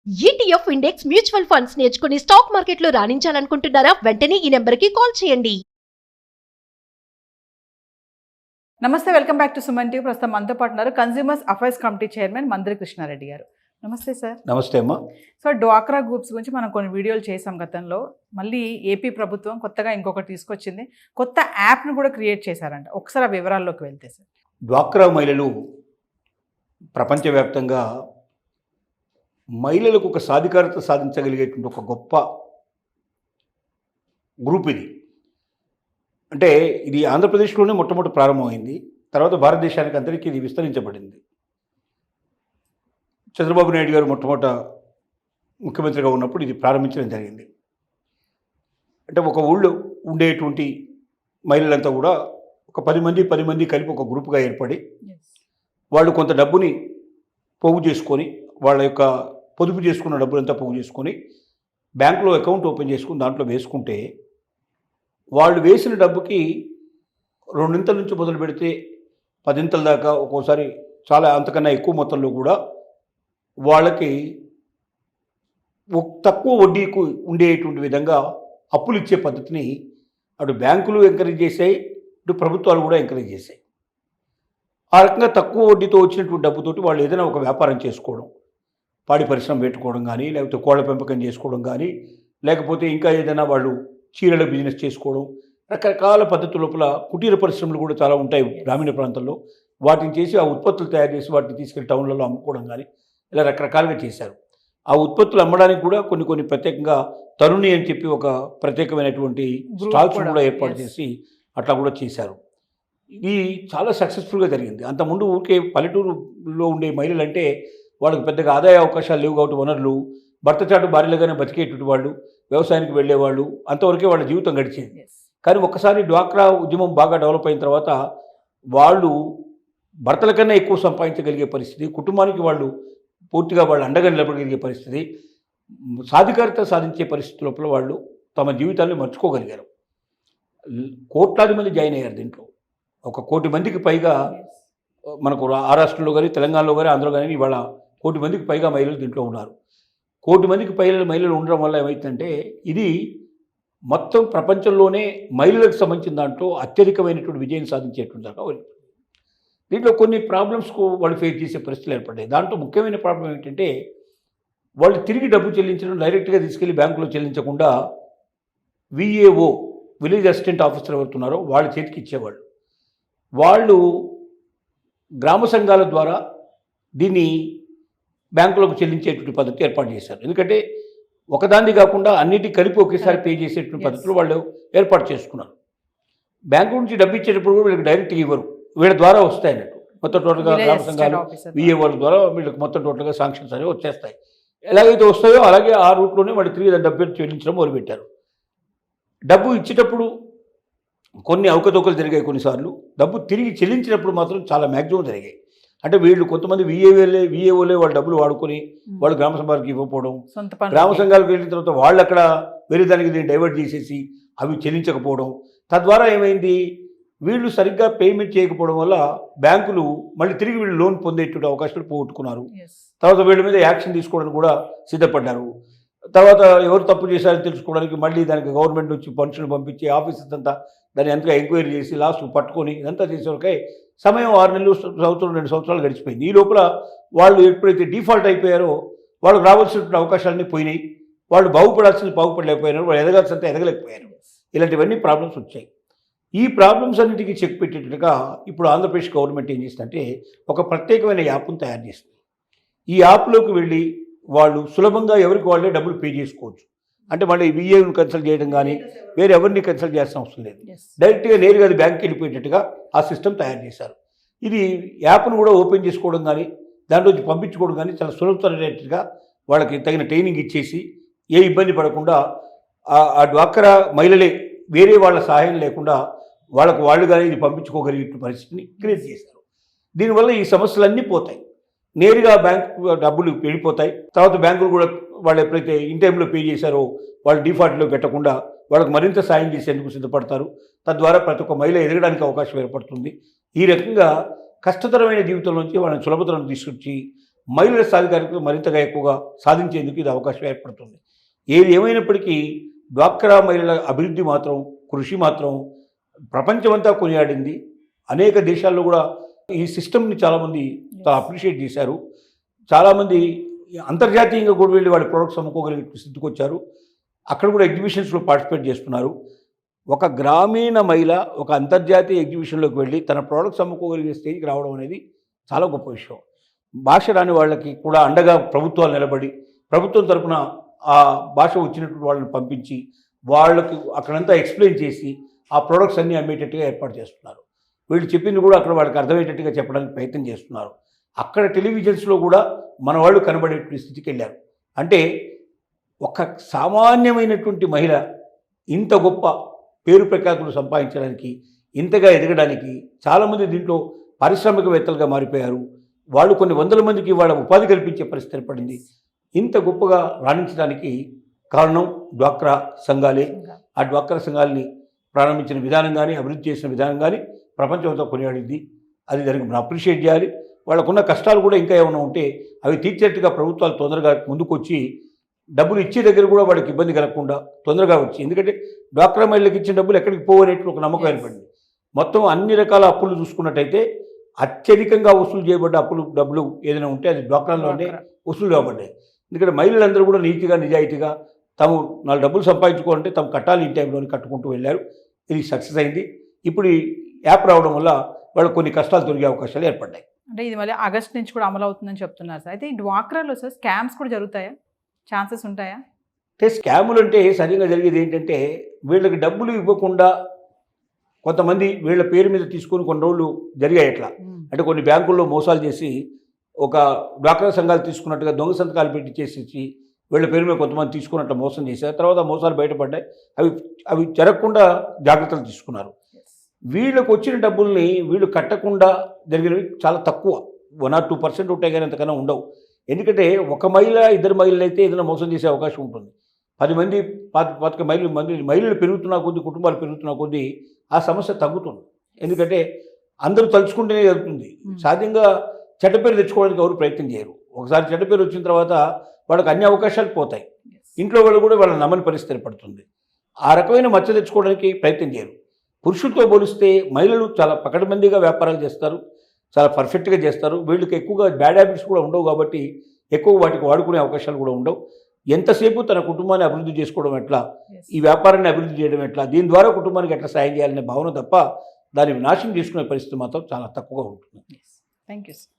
ETF index mutual funds నేర్చుకుని stock మార్కెట్లో రాణించాలనుకుంటున్నారా? వెంటనే ఈ నెంబర్కి కాల్ చేయండి. నమస్తే, welcome back to Suman TV. ప్రస్తుతం మనతో పాటు ఉన్నారు consumers affairs committee chairman Mandri Krishnareddy గారు. నమస్తే సార్. నమస్తే అమ్మా. సో డ్వాక్రా గ్రూప్స్ గురించి మనం కొన్ని వీడియోలు చేసాం గతంలో. మళ్ళీ ఏపీ ప్రభుత్వం కొత్తగా ఇంకొకటి తీసుకొచ్చింది, కొత్త యాప్ను కూడా క్రియేట్ చేశారంట. ఒకసారి ఆ వివరాల్లోకి వెళ్తే సార్. డ్వాక్రా మహిళలు ప్రపంచవ్యాప్తంగా మహిళలకు ఒక సాధికారత సాధించగలిగేటువంటి ఒక గొప్ప గ్రూప్ ఇది. అంటే ఇది ఆంధ్రప్రదేశ్లోనే మొట్టమొదటి ప్రారంభమైంది. తర్వాత భారతదేశానికి అందరికీ ఇది విస్తరించబడింది. చంద్రబాబు నాయుడు గారు మొట్టమొదట ముఖ్యమంత్రిగా ఉన్నప్పుడు ఇది ప్రారంభించడం జరిగింది. అంటే ఒక ఊళ్ళో ఉండేటువంటి మహిళలంతా కూడా ఒక 10 మంది కలిపి ఒక గ్రూప్గా ఏర్పడి వాళ్ళు కొంత డబ్బుని పోగు చేసుకొని, వాళ్ళ యొక్క పొదుపు చేసుకున్న డబ్బులంతా పోగు చేసుకొని బ్యాంకులో అకౌంట్ ఓపెన్ చేసుకుని దాంట్లో వేసుకుంటే వాళ్ళు వేసిన డబ్బుకి 2 నుంచి మొదలు పెడితే 10 దాకా, ఒక్కోసారి చాలా అంతకన్నా ఎక్కువ మొత్తంలో కూడా వాళ్ళకి తక్కువ వడ్డీకు ఉండేటువంటి విధంగా అప్పులు ఇచ్చే పద్ధతిని అటు బ్యాంకులు ఎంకరేజ్ చేశాయి, ఇటు ప్రభుత్వాలు కూడా ఎంకరేజ్ చేశాయి. ఆ రకంగా తక్కువ వడ్డీతో వచ్చినటువంటి డబ్బుతోటి వాళ్ళు ఏదైనా ఒక వ్యాపారం చేసుకోవడం, పాడి పరిశ్రమ పెట్టుకోవడం కానీ, లేకపోతే కోళ్ళ పెంపకం చేసుకోవడం కానీ, లేకపోతే ఇంకా ఏదైనా వాళ్ళు చీరల బిజినెస్ చేసుకోవడం, రకరకాల పద్ధతుల లోపల కుటీర పరిశ్రమలు కూడా చాలా ఉంటాయి గ్రామీణ ప్రాంతాల్లో. వాటిని చేసి ఆ ఉత్పత్తులు తయారు చేసి వాటిని తీసుకెళ్లి టౌన్లలో అమ్ముకోవడం కానీ, ఇలా రకరకాలుగా చేశారు. ఆ ఉత్పత్తులు అమ్మడానికి కూడా కొన్ని ప్రత్యేకంగా తరుణి అని చెప్పి ఒక ప్రత్యేకమైనటువంటి స్టాల్స్ కూడా ఏర్పాటు చేసి అట్లా కూడా చేశారు. ఇది చాలా సక్సెస్ఫుల్గా జరిగింది. అంతకుముందు ఊరికే పల్లెటూరులో ఉండే మహిళలు అంటే వాళ్ళకి పెద్దగా ఆదాయ అవకాశాలు లేవు కాబట్టి వనరులు, భర్త చాటు భార్యలుగానే బతికేటువంటి వాళ్ళు, వ్యవసాయానికి వెళ్ళేవాళ్ళు, అంతవరకే వాళ్ళ జీవితం గడిచేది. కానీ ఒక్కసారి డ్వాక్రా ఉద్యమం బాగా డెవలప్ అయిన తర్వాత వాళ్ళు భర్తల కన్నా ఎక్కువ సంపాదించగలిగే పరిస్థితి, కుటుంబానికి వాళ్ళు పూర్తిగా వాళ్ళు అండగా నిలబడగలిగే పరిస్థితి, సాధికారత సాధించే పరిస్థితి లోపల వాళ్ళు తమ జీవితాన్ని మర్చుకోగలిగారు. కోట్లాది మంది జాయిన్ అయ్యారు దీంట్లో. 1 కోటి మందికి పైగా మనకు ఆ రాష్ట్రంలో కానీ, తెలంగాణలో కానీ, ఆంధ్రలో కానీ ఇవాళ 1 కోటి మందికి పైగా మహిళలు దీంట్లో ఉన్నారు. 1 కోటి మందికి పైగా మహిళలు ఉండడం వల్ల ఏమవుతుందంటే ఇది మొత్తం ప్రపంచంలోనే మహిళలకు సంబంధించిన దాంట్లో అత్యధికమైనటువంటి విజయం సాధించేటువంటి దాకా వెళ్ళిపోయింది. దీంట్లో కొన్ని ప్రాబ్లమ్స్కు వాళ్ళు ఫేస్ చేసే పరిస్థితులు ఏర్పడ్డాయి. దాంట్లో ముఖ్యమైన ప్రాబ్లం ఏంటంటే వాళ్ళు తిరిగి డబ్బు చెల్లించడం, డైరెక్ట్గా తీసుకెళ్లి బ్యాంకులో చెల్లించకుండా విఏఓ, విలేజ్ అసిస్టెంట్ ఆఫీసర్ ఎవరుతున్నారో వాళ్ళ చేతికి ఇచ్చేవాళ్ళు. వాళ్ళు గ్రామ సంఘాల ద్వారా దీన్ని బ్యాంకులకు చెల్లించేటువంటి పద్ధతి ఏర్పాటు చేశారు. ఎందుకంటే ఒకదాన్ని కాకుండా అన్నిటికీ కలిపి ఒకేసారి పే చేసేటువంటి పద్ధతులు వాళ్ళు ఏర్పాటు చేసుకున్నారు. బ్యాంకు నుంచి డబ్బు ఇచ్చేటప్పుడు కూడా వీళ్ళకి డైరెక్ట్గా ఇవ్వరు, వీళ్ళ ద్వారా వస్తాయి అన్నట్టు. మొత్తం టోటల్గా గ్రామ సంఘాలు విఏఓల ద్వారా వీళ్ళకి మొత్తం టోటల్గా శాంక్షన్స్ అనేవి వచ్చేస్తాయి. ఎలాగైతే వస్తాయో అలాగే ఆ రూట్లోనే వాళ్ళు తిరిగి దాని డబ్బు చెల్లించడం మొదలుపెట్టారు. డబ్బు ఇచ్చేటప్పుడు కొన్ని అవకతవకలు జరిగాయి, కొన్నిసార్లు డబ్బు తిరిగి చెల్లించినప్పుడు మాత్రం చాలా మ్యాక్సిమం జరిగాయి. అంటే వీళ్ళు కొంతమంది విఏఓలే వాళ్ళ డబ్బులు వాడుకొని వాళ్ళు గ్రామ సంఘాలకు ఇవ్వకపోవడం, గ్రామ సంఘాలకు వెళ్ళిన తర్వాత వాళ్ళు అక్కడ వేరే దానికి దీన్ని డైవర్ట్ చేసేసి అవి చెల్లించకపోవడం, తద్వారా ఏమైంది వీళ్ళు సరిగ్గా పేమెంట్ చేయకపోవడం వల్ల బ్యాంకులు మళ్ళీ తిరిగి వీళ్ళు లోన్ పొందేటువంటి అవకాశాలు పోగొట్టుకున్నారు. తర్వాత వీళ్ళ మీద యాక్షన్ తీసుకోవడానికి కూడా సిద్ధపడ్డారు. తర్వాత ఎవరు తప్పు చేశారని తెలుసుకోవడానికి మళ్ళీ దానికి గవర్నమెంట్ నుంచి పర్మిషన్ పంపించి ఆఫీసర్స్ అంతా దాన్ని ఎంతగా ఎంక్వైరీ చేసి లాస్ట్ పట్టుకొని ఇదంతా చేసేవరకై సమయం 6 నెలలు, సంవత్సరం, 2 సంవత్సరాలు గడిచిపోయింది. ఈ లోపల వాళ్ళు ఎప్పుడైతే డిఫాల్ట్ అయిపోయారో వాళ్ళకు రావాల్సినటువంటి అవకాశాలన్నీ పోయినాయి. వాళ్ళు బాగుపడాల్సింది బాగుపడలేకపోయినారు, వాళ్ళు ఎదగాల్సిందంతా ఎదగలేకపోయారు. ఇలాంటివన్నీ ప్రాబ్లమ్స్ వచ్చాయి. ఈ ప్రాబ్లమ్స్ అన్నిటికీ చెక్ పెట్టేట్టుగా ఇప్పుడు ఆంధ్రప్రదేశ్ గవర్నమెంట్ ఏం చేస్తుందంటే ఒక ప్రత్యేకమైన యాప్ను తయారు చేస్తుంది. ఈ యాప్లోకి వెళ్ళి వాళ్ళు సులభంగా ఎవరికి వాళ్ళే డబ్బులు పే చేసుకోవచ్చు. అంటే మళ్ళీ విఏని కన్సల్ట్ చేయడం కానీ వేరే ఎవరిని కన్సల్ట్ చేయాల్సిన అవసరం లేదు. డైరెక్ట్గా నేరుగా అది బ్యాంక్కి వెళ్ళిపోయేటట్టుగా ఆ సిస్టమ్ తయారు చేశారు. ఇది యాప్ను కూడా ఓపెన్ చేసుకోవడం కానీ దాంట్లోంచి పంపించుకోవడం కానీ చాలా సులభతరమైనట్టుగా వాళ్ళకి తగిన ట్రైనింగ్ ఇచ్చేసి ఏ ఇబ్బంది పడకుండా ఆ డ్వాక్రా మహిళలే వేరే వాళ్ళ సహాయం లేకుండా వాళ్ళకు వాళ్ళు కానీ ఇది పంపించుకోగలిగే పరిస్థితిని క్రియేట్ చేశారు. దీనివల్ల ఈ సమస్యలన్నీ పోతాయి. నేరుగా బ్యాంకు డబ్బులు వెళ్ళిపోతాయి. తర్వాత బ్యాంకులు కూడా వాళ్ళు ఎప్పుడైతే ఇన్ టైంలో పే చేశారో వాళ్ళు డిఫాల్ట్లో పెట్టకుండా వాళ్ళకు మరింత సాయం చేసేందుకు సిద్ధపడతారు. తద్వారా ప్రతి ఒక్క మహిళ ఎదగడానికి అవకాశం ఏర్పడుతుంది. ఈ రకంగా కష్టతరమైన జీవితం నుంచి వాళ్ళని సులభతరం తీసుకొచ్చి మహిళల సాధికారికత మరింతగా ఎక్కువగా సాధించేందుకు ఇది అవకాశం ఏర్పడుతుంది. ఏది ఏమైనప్పటికీ డ్వాక్రా మహిళల అభివృద్ధి మాత్రం, కృషి మాత్రం ప్రపంచమంతా కొనియాడింది. అనేక దేశాల్లో కూడా ఈ సిస్టమ్ని చాలామంది అప్రిషియేట్ చేశారు. చాలామంది అంతర్జాతీయంగా కూడా వెళ్ళి వాళ్ళ ప్రొడక్ట్స్ అమ్ముకోగలిగే స్థితికి వచ్చారు. అక్కడ కూడా ఎగ్జిబిషన్స్లో పార్టిసిపేట్ చేస్తున్నారు. ఒక గ్రామీణ మహిళ ఒక అంతర్జాతీయ ఎగ్జిబిషన్లోకి వెళ్ళి తన ప్రోడక్ట్స్ అమ్ముకోగలిగే స్టేజ్కి రావడం అనేది చాలా గొప్ప విషయం. భాష రాని వాళ్ళకి కూడా అండగా ప్రభుత్వాలు నిలబడి, ప్రభుత్వం తరపున ఆ భాష వచ్చినటువంటి వాళ్ళని పంపించి వాళ్ళకి అక్కడంతా ఎక్స్ప్లెయిన్ చేసి ఆ ప్రోడక్ట్స్ అన్నీ అమ్మేటట్టుగా ఏర్పాటు చేస్తున్నారు. వీళ్ళు చెప్పింది కూడా అక్కడ వాళ్ళకి అర్థమయ్యేటట్టుగా చెప్పడానికి ప్రయత్నం చేస్తున్నారు. అక్కడ టెలివిజన్స్లో కూడా మన వాళ్ళు కనబడే స్థితికి వెళ్ళారు. అంటే ఒక సామాన్యమైనటువంటి మహిళ ఇంత గొప్ప పేరు ప్రఖ్యాతులు సంపాదించడానికి, ఇంతగా ఎదగడానికి చాలామంది దీంట్లో పారిశ్రామికవేత్తలుగా మారిపోయారు. వాళ్ళు కొన్ని వందల మందికి వాళ్ళ ఉపాధి కల్పించే పరిస్థితి ఏర్పడింది. ఇంత గొప్పగా రాణించడానికి కారణం డ్వాక్రా సంఘాలే. ఆ డ్వాక్రా సంఘాలని ప్రారంభించిన విధానం కానీ, అభివృద్ధి చేసిన విధానం కానీ ప్రపంచంతో కొనియాడింది. అది దానికి మనం అప్రిషియేట్ చేయాలి. వాళ్ళకున్న కష్టాలు కూడా ఇంకా ఏమైనా ఉంటే అవి తీర్చేట్టుగా ప్రభుత్వాలు తొందరగా ముందుకొచ్చి డబ్బులు ఇచ్చే దగ్గర కూడా వాడికి ఇబ్బంది కలగకుండా తొందరగా వచ్చి, ఎందుకంటే డ్వాక్రా మహిళలకు ఇచ్చిన డబ్బులు ఎక్కడికి పోవనేట్లు ఒక నమ్మకం ఏర్పడింది. మొత్తం అన్ని రకాల అప్పులు చూసుకున్నట్టయితే అత్యధికంగా వసూలు చేయబడ్డ డబ్బులు ఏదైనా ఉంటే అది డ్వాక్రాలోనే వసూలు కాబడ్డాయి. ఎందుకంటే మహిళలందరూ కూడా నీతిగా, నిజాయితీగా తాము 4 డబ్బులు సంపాదించుకోవాలంటే తాము కట్టాలి, ఈ టైంలోని కట్టుకుంటూ వెళ్ళారు. ఇది సక్సెస్ అయింది. ఇప్పుడు ఈ యాప్ రావడం వల్ల వాళ్ళకు కొన్ని కష్టాలు తొలగే అవకాశాలు ఏర్పడ్డాయి. అంటే ఇది మళ్ళీ ఆగస్ట్ నుంచి కూడా అమలు అవుతుందని చెప్తున్నారు సార్. అయితే ఈ డ్వాక్రాలో సార్ స్కామ్స్ కూడా జరుగుతాయా? ఛాన్సెస్ ఉంటాయా? అంటే స్కాములు అంటే సరిగ్గా జరిగేది ఏంటంటే వీళ్ళకి డబ్బులు ఇవ్వకుండా కొంతమంది వీళ్ళ పేరు మీద తీసుకొని కొన్ని రోజులు జరిగాయి. ఎట్లా అంటే కొన్ని బ్యాంకుల్లో మోసాలు చేసి ఒక డ్వాక్రా సంఘాలు తీసుకున్నట్టుగా దొంగ సంతకాలు పెట్టి చేసి వీళ్ళ పేరు మీద కొంతమంది తీసుకున్నట్టు మోసం చేశారు. తర్వాత మోసాలు బయటపడ్డాయి. అవి జరగకుండా జాగ్రత్తలు తీసుకున్నారు. వీళ్ళకు వచ్చిన డబ్బుల్ని వీళ్ళు కట్టకుండా జరిగినవి చాలా తక్కువ, 1 or 2% ఉంటాయి కానీ అంతకన్నా ఉండవు. ఎందుకంటే ఒక మహిళ, 2 మహిళలు అయితే ఏదైనా మోసం చేసే అవకాశం ఉంటుంది. 10 మంది, 25 మహిళలు పెరుగుతున్న కొద్దీ, కుటుంబాలు పెరుగుతున్న కొద్దీ ఆ సమస్య తగ్గుతుంది. ఎందుకంటే అందరూ తలుచుకుంటేనే జరుగుతుంది. సాధ్యంగా చెడ్డ పేరు తెచ్చుకోవడానికి ఎవరు ప్రయత్నం చేయరు. ఒకసారి చెడ్డ పేరు వచ్చిన తర్వాత వాళ్ళకి అన్ని అవకాశాలు పోతాయి. ఇంట్లో వాళ్ళు కూడా వాళ్ళని నమ్మని పరిస్థితి ఏర్పడుతుంది. ఆ రకమైన మచ్చ తెచ్చుకోవడానికి ప్రయత్నం చేయరు. పురుషులతో పోలిస్తే మహిళలు చాలా పకడ్బందీగా వ్యాపారాలు చేస్తారు, చాలా పర్ఫెక్ట్గా చేస్తారు. వీళ్ళకి ఎక్కువగా బ్యాడ్ హ్యాబిట్స్ కూడా ఉండవు కాబట్టి ఎక్కువ వాటికి వాడుకునే అవకాశాలు కూడా ఉండవు. ఎంతసేపు తన కుటుంబాన్ని అభివృద్ధి చేసుకోవడం ఎట్లా, ఈ వ్యాపారాన్ని అభివృద్ధి చేయడం ఎట్లా, దీని ద్వారా కుటుంబానికి ఎట్లా సాయం చేయాలనే భావన తప్ప దాన్ని నాశనం చేసుకునే పరిస్థితి మాత్రం చాలా తక్కువగా ఉంటుంది. Thank you sir.